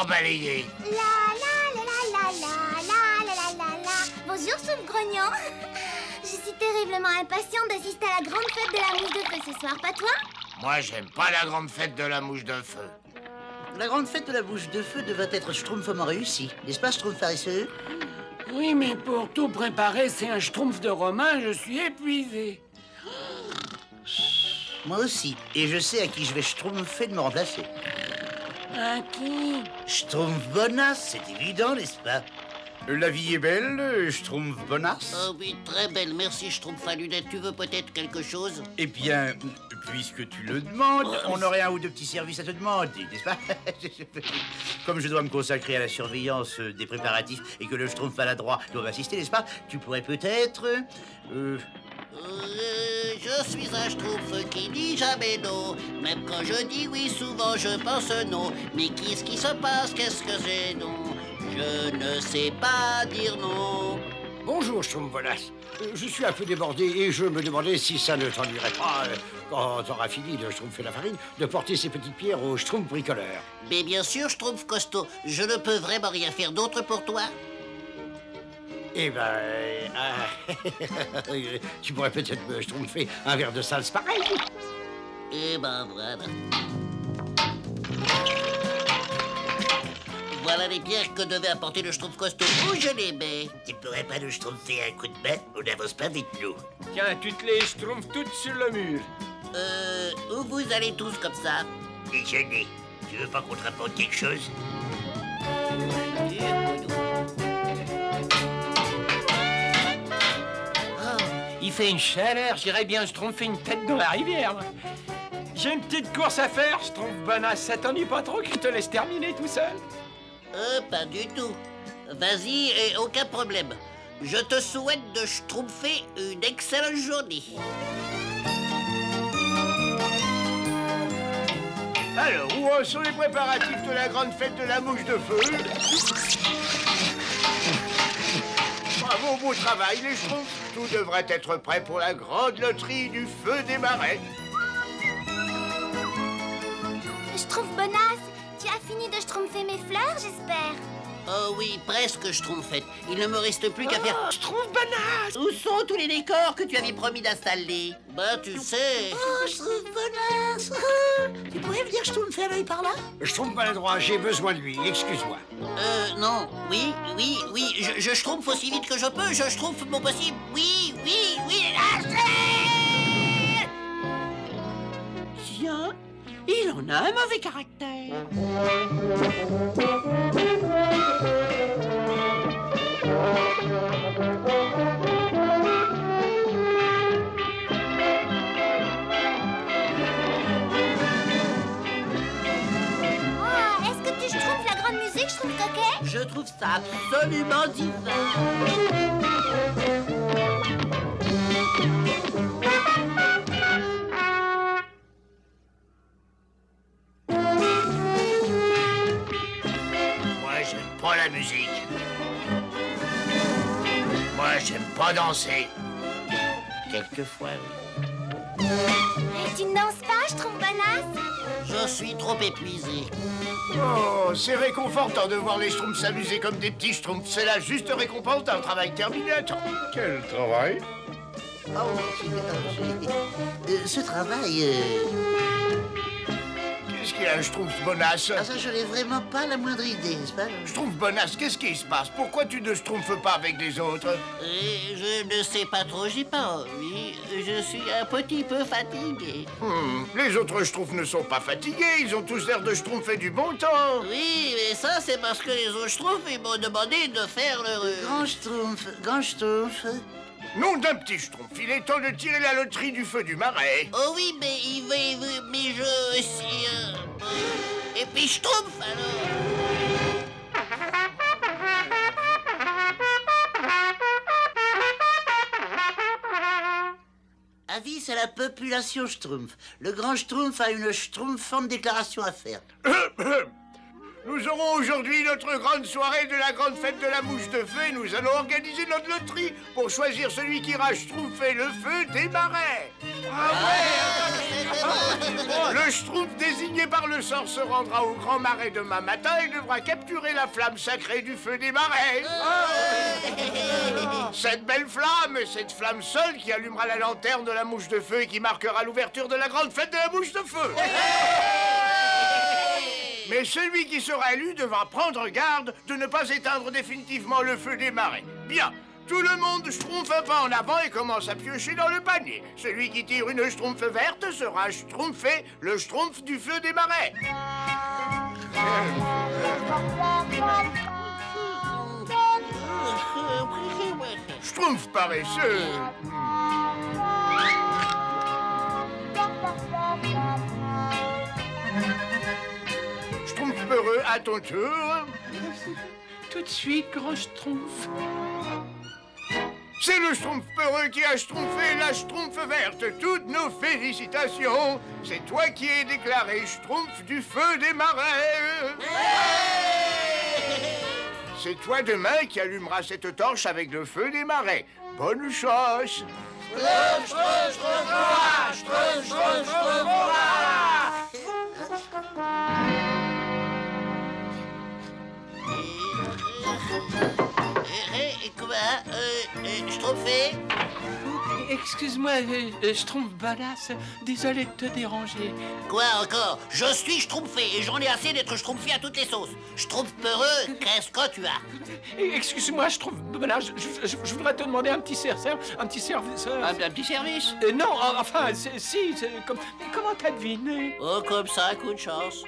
encore balayé. La la la la la la la la la la. Bonjour, Souffle Grognon. Je suis terriblement impatiente d'assister à la grande fête de la mouche de feu ce soir, pas toi? Moi, j'aime pas la grande fête de la mouche de feu. La grande fête de la mouche de feu devrait être schtroumpfement réussie, n'est-ce pas, Schtroumpfarisseux? Oui, mais pour tout préparer, c'est un schtroumpf de Romain, je suis épuisé. Moi aussi, et je sais à qui je vais schtroumpfer de me remplacer. À qui? Schtroumpf Bonasse, c'est évident, n'est-ce pas? La vie est belle, Schtroumpf Bonasse. Oh oui, très belle, merci Schtroumpf à lunettes. Tu veux peut-être quelque chose? Eh bien, puisque tu le demandes, on aurait un ou deux petits services à te demander, n'est-ce pas? Comme je dois me consacrer à la surveillance des préparatifs et que le Schtroumpf maladroit doit m'assister, n'est-ce pas? Tu pourrais peut-être... Je suis un Schtroumpf qui dit jamais non. Même quand je dis oui, souvent je pense non. Mais qu'est-ce qui se passe? Qu'est-ce que c'est non? Je ne sais pas dire non. Bonjour, Schtroumpf Bonasse. Je suis un peu débordé et je me demandais si ça ne t'ennuierait pas, quand t'auras fini de schtroumpfer la farine, de porter ces petites pierres au Schtroumpf bricoleur. Mais bien sûr, Schtroumpf costaud, je ne peux vraiment rien faire d'autre pour toi. Eh ben... tu pourrais peut-être me schtroumpfer un verre de salse pareil. Eh ben voilà. Voilà les pierres que devait apporter le Schtroumpf costaud. Où je les mets? Tu pourrais pas nous schtroumpfer un coup de main? On n'avance pas vite, nous. Tiens, tu te les schtroumpfes toutes sur le mur. Où vous allez tous comme ça? Déjeuner. Tu veux pas qu'on te rapporte quelque chose? Il fait une chaleur, j'irais bien schtroumpfer une tête dans la rivière. J'ai une petite course à faire, Schtroumpf Bonasse. Ça t'ennuie pas trop que je te laisse terminer tout seul? Pas du tout. Vas-y, et aucun problème. Je te souhaite de schtroumpfer une excellente journée. Alors, où en sont les préparatifs de la grande fête de la mouche de feu? Bravo, beau travail, les Schtroumpfs. Tout devrait être prêt pour la grande loterie du feu des marais. Schtroumpf Bonasse, tu as fini de schtroumpfer mes fleurs, j'espère? Oh oui, presque Schtroumpfette. Il ne me reste plus qu'à faire... Schtroumpf Bonasse! Où sont tous les décors que tu avais promis d'installer? Bah, tu sais... Oh, Schtroumpf Bonasse! Tu pourrais venir schtroumpfer l'œil par là? Schtroumpf maladroit, j'ai besoin de lui, excuse-moi. Non. Oui. Je schtroumpfe aussi vite que je peux. Je schtroumpfe mon possible. Oui. Lâchez! Tiens, il en a un mauvais caractère. Oh, est-ce que tu schtroumpfes la grande musique, Schtroumpf coquet? Je trouve ça absolument divin. Moi, j'aime pas la musique. Moi, j'aime pas danser. Quelquefois, oui. Et tu ne danses pas, Schtroumpf Bonasse? Je suis trop épuisé. Oh, c'est réconfortant de voir les Schtroumpfs s'amuser comme des petits Schtroumpfs. C'est la juste récompense d'un travail terminé à temps. Quel travail? Ce travail... Qu'est-ce qu'il y a, Schtroumpf Bonasse? Ah, ça, je n'ai vraiment pas la moindre idée, n'est-ce pas? Schtroumpf Bonasse, qu'est-ce qui se passe? Pourquoi tu ne schtroumpfes pas avec les autres? Je ne sais pas trop, j'ai pas envie. Je suis un petit peu fatigué. Les autres Schtroumpfs ne sont pas fatigués. Ils ont tous l'air de schtroumpfer du bon temps. Oui, mais ça, c'est parce que les autres Schtroumpfs, ils m'ont demandé de faire le... Grand Schtroumpf. Nom d'un petit Schtroumpf, il est temps de tirer la loterie du feu du marais. Oh oui, mais mais je... Si, et puis Schtroumpf, alors. Avis à la population Schtroumpf. Le grand Schtroumpf a une schtroumpfante déclaration à faire. Nous aurons aujourd'hui notre grande soirée de la grande fête de la mouche de feu et nous allons organiser notre loterie pour choisir celui qui ira schtroumpfer le feu des marais. Le schtroumpf désigné par le sort se rendra au grand marais demain matin et devra capturer la flamme sacrée du feu des marais. Cette belle flamme, cette flamme seule qui allumera la lanterne de la mouche de feu et qui marquera l'ouverture de la grande fête de la mouche de feu. Mais celui qui sera élu devra prendre garde de ne pas éteindre définitivement le feu des marais. Bien, tout le monde schtroumpfe un pas en avant et commence à piocher dans le panier. Celui qui tire une schtroumpfe verte sera schtroumpfé le schtroumpf du feu des marais. Schtroumpf paresseux. Schtroumpf peureux, à ton tour. Tout de suite, grand schtroumpf. C'est le schtroumpf peureux qui a schtroumpfé la schtroumpf verte. Toutes nos félicitations. C'est toi qui es déclaré schtroumpf du feu des marais. C'est toi demain qui allumeras cette torche avec le feu des marais. Bonne chance. Schtroumpfé? Excuse-moi, Schtroumpf Bonasse, désolé de te déranger. Quoi encore? Je suis schtroumpfé et j'en ai assez d'être schtroumpfé à toutes les sauces. Schtroumpf peureux, qu'est-ce que tu as? Excuse-moi, Schtroumpf Bonasse, je voudrais te demander un petit service. Un petit service? Non, enfin, si, comment t'as deviné? Oh, comme ça, coup de chance.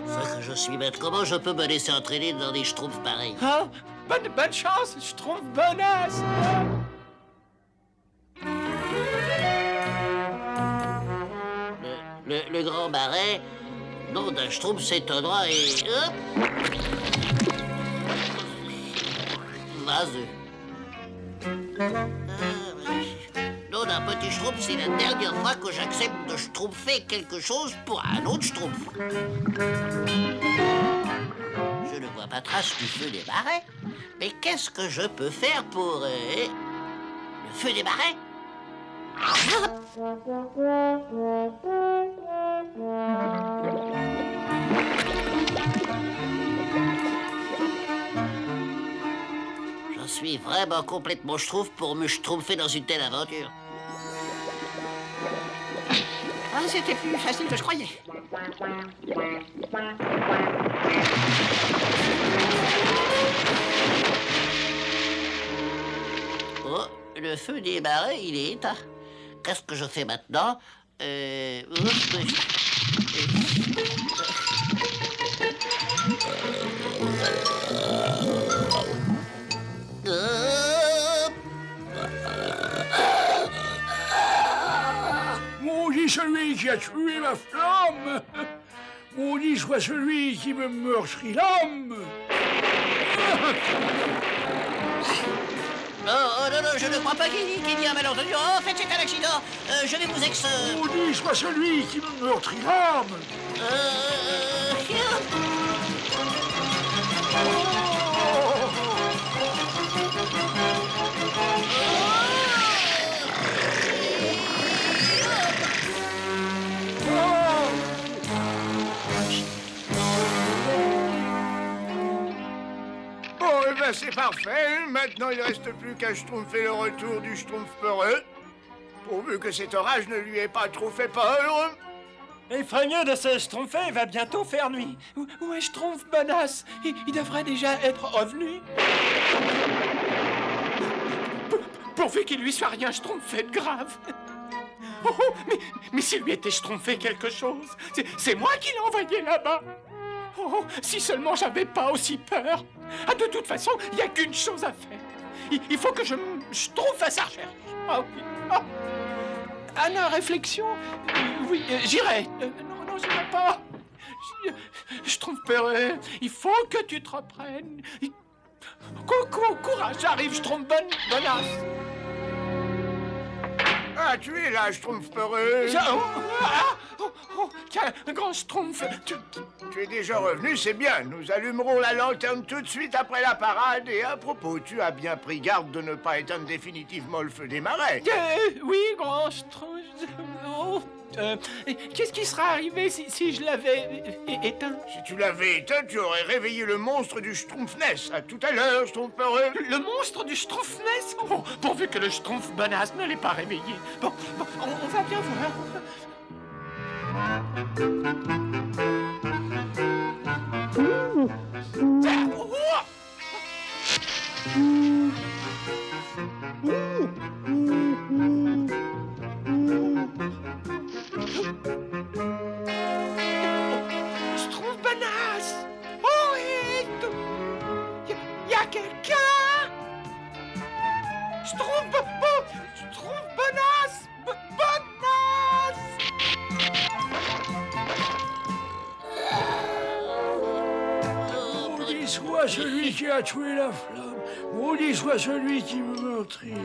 Ce que je suis bête, comment je peux me laisser entraîner dans des schtroumpfs pareils? Hein? Bonne chance, Schtroumpf Bonasse. Le grand marais, nom d'un schtroumpf s'étonnera et... Hop! Vaseux. Nom d'un petit schtroumpf, c'est la dernière fois que j'accepte de schtroumpfer quelque chose pour un autre schtroumpf. Je ne vois pas trace du feu des marais. Mais qu'est-ce que je peux faire pour... le feu des marais? Je suis vraiment complètement schtroumpf pour me schtroumpfer dans une telle aventure. Ah, c'était plus facile que je croyais. Oh, le feu des marais, il est éteint. Qu'est-ce que je fais maintenant? Maudit celui qui a tué ma flamme! Maudit soit celui qui me meurtrit l'âme! Non, je ne crois pas qu'il y a un malentendu. Oh, en fait, c'est un accident. Je vais vous Maudit soit celui qui me meurtrit l'âme! Bon, eh ben c'est parfait. Maintenant, il ne reste plus qu'à schtroumpfer le retour du schtroumpf peureux. Pourvu que cet orage ne lui ait pas trop fait peur. Il ferait mieux de se schtroumpfer, il va bientôt faire nuit. Où est Schtroumpf Bonasse? Il devrait déjà être revenu. Pourvu qu'il lui soit rien schtroumpfé de grave. Oh, mais s'il lui était schtroumpfé quelque chose, c'est moi qui l'ai envoyé là-bas. Oh, si seulement j'avais pas aussi peur. Ah, de toute façon, il n'y a qu'une chose à faire. Il faut que je me schtroumpfe à sa recherche. Ah oui. Ah. À la réflexion, oui, j'irai. Non, j'irai pas. Schtroumpf peureux, il faut que tu te reprennes. Courage, j'arrive, Schtroumpf Bonasse. Ah, tu es là, Schtroumpf peureux. Tiens, grand Schtroumpf, Tu es déjà revenu, c'est bien. Nous allumerons la lanterne tout de suite après la parade. Et à propos, tu as bien pris garde de ne pas éteindre définitivement le feu des marais. oui, grand Schtroumpf. Oh, qu'est-ce qui serait arrivé si je l'avais éteint? Si tu l'avais éteint, tu aurais réveillé le monstre du Schtroumpfness. À tout à l'heure, Schtroumpf peureux. Le monstre du Schtroumpfness? Oh, pourvu que le Schtroumpf bonasse ne l'ait pas réveillé. Bon, on va bien voir. Schtroumpf bonasse! Oh, et y a quelqu'un? Schtroumpf bonasse! Bonasse! Maudit soit celui qui a tué la flamme. Maudit soit celui qui me meurtrira.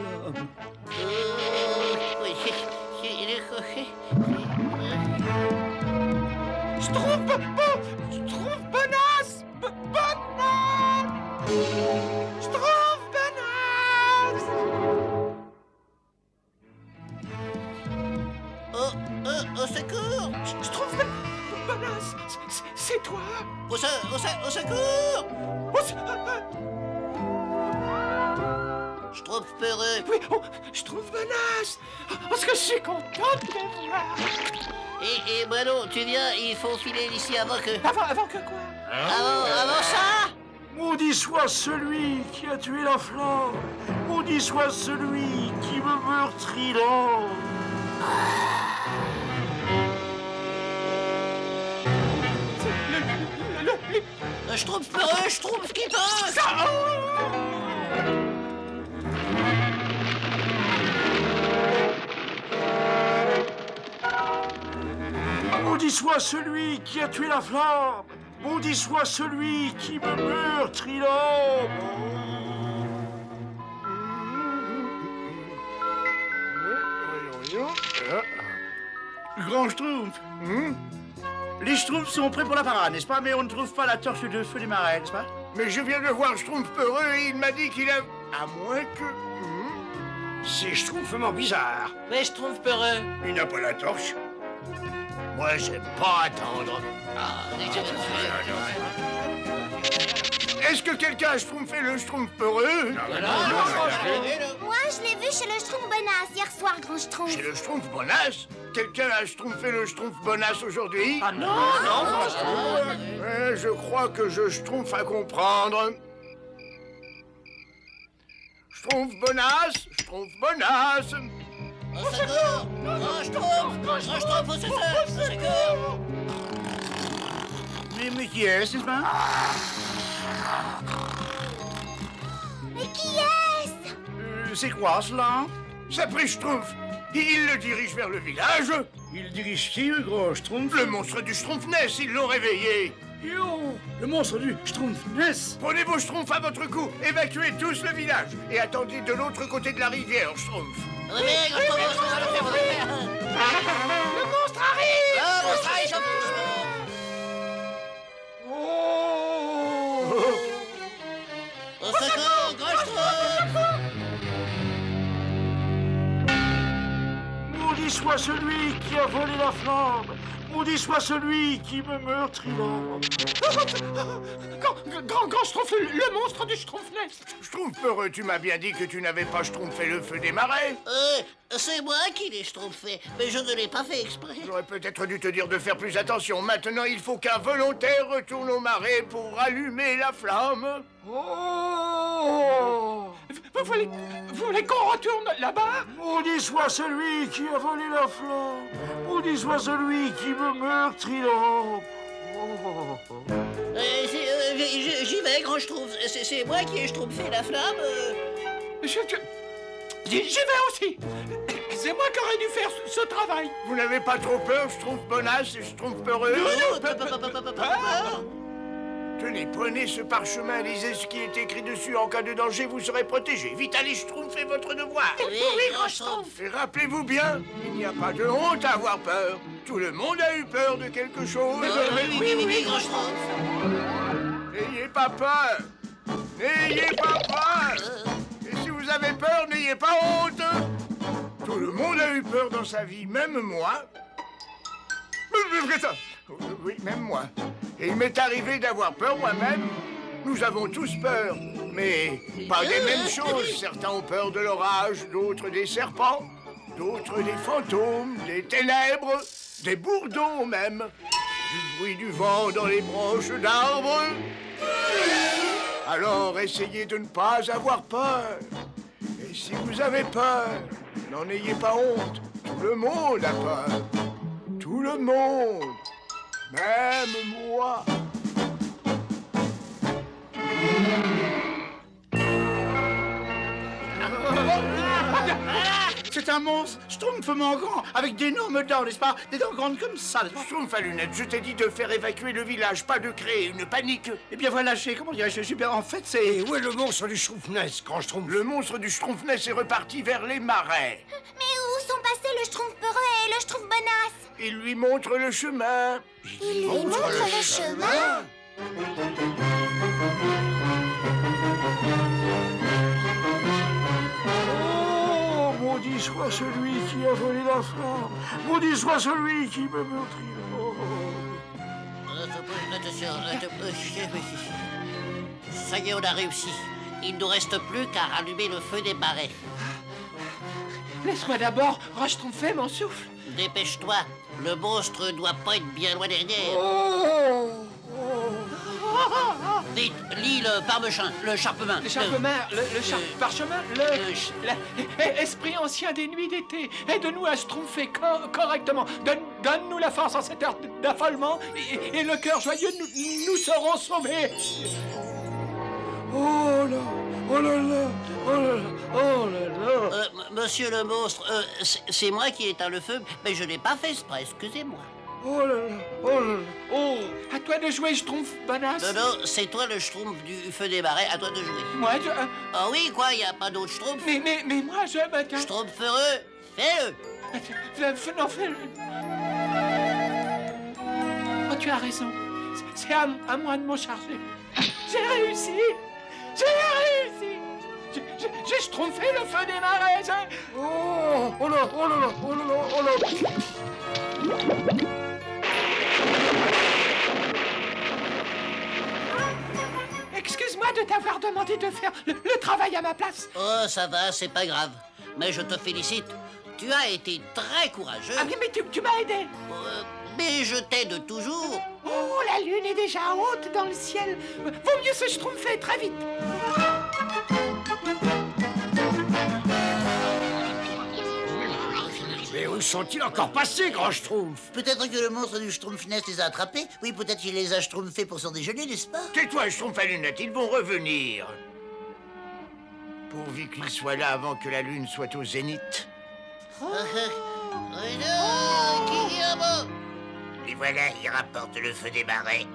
Schtroumpf bonasse! Bonasse! Schtroumpf bonasse! Au secours! Schtroumpf bonasse! C'est toi? Au secours! Schtroumpf peureux. Oui, oh, Schtroumpf bonasse! Parce que je suis contente de te voir! Et Bruno, tu viens, il faut filer d'ici avant que... Avant que quoi? Avant ça? Maudit soit celui qui a tué la flamme. Maudit soit celui qui me meurtrira. Schtroumpf peureux, Schtroumpf qui passe! Maudit soit celui qui a tué la flamme. Maudit soit celui qui me meurtrira. Grand Schtroumpf. Les Schtroumpfs sont prêts pour la parade, n'est-ce pas? Mais on ne trouve pas la torche de feu des marais, n'est-ce pas? Mais je viens de voir Schtroumpf peureux et il m'a dit qu'il a... À moins que... C'est schtroumpfement bizarre. Mais Schtroumpf peureux. Il n'a pas la torche. Moi, j'aime pas attendre. Est-ce que quelqu'un a schtroumpfé le Schtroumpf peureux? Moi, je l'ai vu chez le Schtroumpf bonasse hier soir, grand Schtroumpf. Chez le Schtroumpf bonasse? Quelqu'un a schtroumpfé le Schtroumpf bonasse aujourd'hui? Ah non, Je crois que je schtroumpf à comprendre. Schtroumpf bonasse, Schtroumpf bonasse. Au secours! Grand Schtroumpf, au secours! Mais qui est-ce, n'est-ce pas? Mais qui est-ce? C'est quoi, cela? Sapri Schtroumpf. Il le dirige vers le village. Il dirige qui, le gros Schtroumpf? Le monstre du Schtroumpfness, ils l'ont réveillé. Yo, le monstre du Schtroumpfness. Prenez vos Schtroumpfs à votre cou, évacuez tous le village et attendez de l'autre côté de la rivière, Schtroumpf. Le monstre arrive! Le monstre arrive, doucement! Au secours, grand Schtroumpf! Maudit soit celui qui a volé la flamme. Maudit soit celui qui me meurtrira. Grand Schtroumpf, le monstre du Schtroumpfness. Schtroumpf peureux, tu m'as bien dit que tu n'avais pas schtroumpfé le feu des marais. C'est moi qui l'ai schtroumpfé, mais je ne l'ai pas fait exprès. J'aurais peut-être dû te dire de faire plus attention. Maintenant, il faut qu'un volontaire retourne au marais pour allumer la flamme. Vous voulez qu'on retourne là-bas? Maudit soit celui qui a volé la flamme. Maudit soit celui qui me meurtrira. J'y vais, grand Schtroumpf. C'est moi qui ai schtroumpfé la flamme. J'y vais aussi. C'est moi qui aurais dû faire ce travail. Vous n'avez pas trop peur, Schtroumpf bonasse et Schtroumpf peureux? Non, pas peur. Tenez, prenez ce parchemin, lisez ce qui est écrit dessus. En cas de danger, vous serez protégé. Vite, allez, Schtroumpf, faites votre devoir. Oui, grand Schtroumpf. Et rappelez-vous bien, il n'y a pas de honte à avoir peur. Tout le monde a eu peur de quelque chose. Oui, grand Schtroumpf. N'ayez pas peur. N'ayez pas peur. Et si vous avez peur, n'ayez pas honte. Tout le monde a eu peur dans sa vie, même moi. Oui, même moi. Et il m'est arrivé d'avoir peur moi-même. Nous avons tous peur, mais pas des mêmes choses. Certains ont peur de l'orage, d'autres des serpents, d'autres des fantômes, des ténèbres, des bourdons même, du bruit du vent dans les branches d'arbres. Alors essayez de ne pas avoir peur. Et si vous avez peur, n'en ayez pas honte. Tout le monde a peur. Tout le monde. Même moi. C'est un monstre, Schtroumpf grand, avec d'énormes dents, n'est-ce pas? Des dents grandes comme ça, n'est-ce pas? Schtroumpf à lunettes, je t'ai dit de faire évacuer le village, pas de créer une panique. Eh bien voilà, comment dirais-je, bien, en fait, c'est... Où est le monstre du Schtroumpfnest, grand Schtroumpf? Le monstre du Schtroumpfnest est reparti vers les marais. Mais où sont passés le Schtroumpf peureux et le Schtroumpf bonasse? Il lui montre le chemin. Il lui montre le chemin? Oh, maudit soit celui qui a volé la flamme. Maudit soit celui qui me meurtrit. Oh. Attention, ça y est, on a réussi. Il ne nous reste plus qu'à rallumer le feu des marais. Laisse-moi d'abord rechtroumpfer mon souffle. Dépêche-toi, le monstre doit pas être bien loin derrière. Vite, lis le parmechen, le charpemain. Le charpemain, le parchemin, esprit ancien des nuits d'été, aide-nous à schtroumpfer correctement. Donne-nous la force en cette heure d'affolement et le cœur joyeux, nous serons sauvés. Oh là, oh là là, oh là là, oh là là. Monsieur le monstre, c'est moi qui ai éteint le feu, mais je n'ai pas fait exprès, excusez-moi. Oh là là, oh là là, oh. À toi de jouer, Schtroumpf, bonasse. Non, c'est toi le Schtroumpf du feu des marais, à toi de jouer. Moi, Ah oui, quoi, il n'y a pas d'autre Schtroumpf? Mais moi, je... Schtroumpf heureux, fais-le. Non, fais-le. Oh, tu as raison. C'est à moi de m'en charger. J'ai réussi. J'ai réussi. J'ai schtroumpfé le feu des marais. Oh là, oh là là, oh là là, oh là. Excuse-moi de t'avoir demandé de faire le travail à ma place. Oh, ça va, c'est pas grave. Mais je te félicite. Tu as été très courageux. Ah oui, mais tu m'as aidé. Mais je t'aide toujours. Oh, la lune est déjà haute dans le ciel. Vaut mieux se schtroumpfer très vite. Mais où sont-ils encore passés, grand Schtroumpf? Peut-être que le monstre du Schtroumpfnest les a attrapés. Oui, peut-être qu'il les a schtroumpfés pour son déjeuner, n'est-ce pas? Tais-toi, Schtroumpf à lunettes, ils vont revenir. Pourvu qu'ils soient là avant que la lune soit au zénith. Et voilà, il rapporte le feu des marais.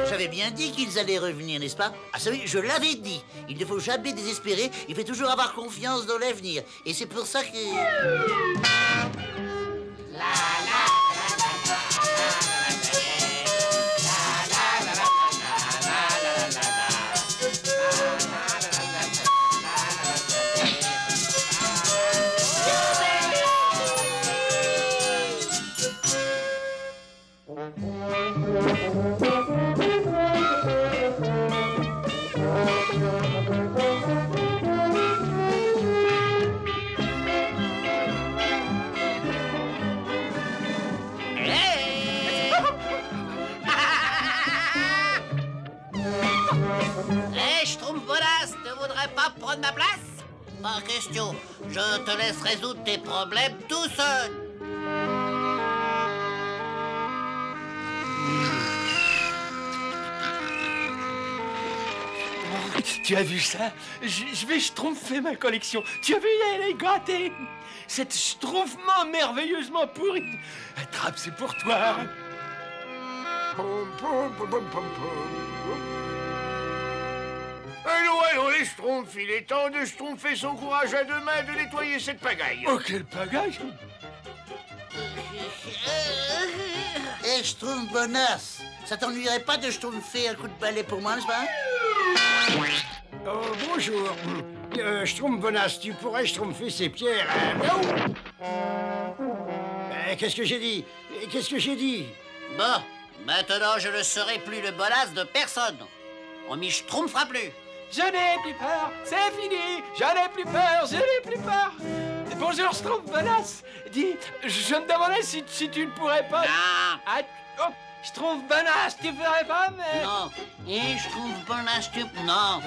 J'avais bien dit qu'ils allaient revenir, n'est-ce pas? Ah, ça oui, je l'avais dit. Il ne faut jamais désespérer, il faut toujours avoir confiance dans l'avenir. Et c'est pour ça que... Pas prendre ma place? Pas question. Je te laisse résoudre tes problèmes tout seul. Tu as vu ça? Je vais schtroumpfer ma collection. Tu as vu, elle est gâtée. Cette schtroumpfement merveilleusement pourri. Attrape, c'est pour toi. Allons, les schtroumpfs, il est temps de schtroumpfer son courage à deux mains et de nettoyer cette pagaille. Oh, quelle pagaille! Eh, Schtroumpf bonasse, ça t'ennuierait pas de schtroumpfer un coup de balai pour moi, n'est-ce pas? Oh, bonjour. Schtroumpf bonasse, tu pourrais schtroumpfer ces pierres. Qu'est-ce que j'ai dit? Qu'est-ce que j'ai dit? Bon, maintenant je ne serai plus le bonasse de personne. On m'y schtroumpfera plus. Je n'ai plus peur, c'est fini. J'en ai plus peur, je n'ai plus peur. Bonjour, Schtroumpf bonasse. Dis, je me demandais si tu ne pourrais pas... Non. Ah, oh, Schtroumpf bonasse, tu ferais pas, mais... Non. Et Schtroumpf bonasse, tu... Non.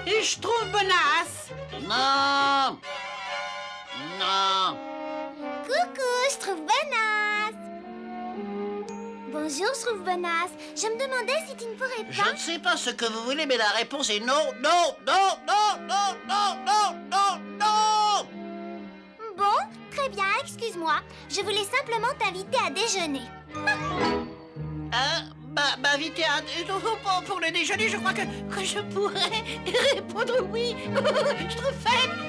Et Schtroumpf bonasse. Non. Non. Coucou, Schtroumpf bonasse. Bonjour, Schtroumpf bonasse. Je me demandais si tu ne pourrais Je pas... ne sais pas ce que vous voulez, mais la réponse est non, non, non, non, non, non, non, non, non. Bon, très bien, excuse-moi. Je voulais simplement t'inviter à déjeuner. M'inviter à... pour le déjeuner, je crois que je pourrais répondre oui. Schtroumpfette.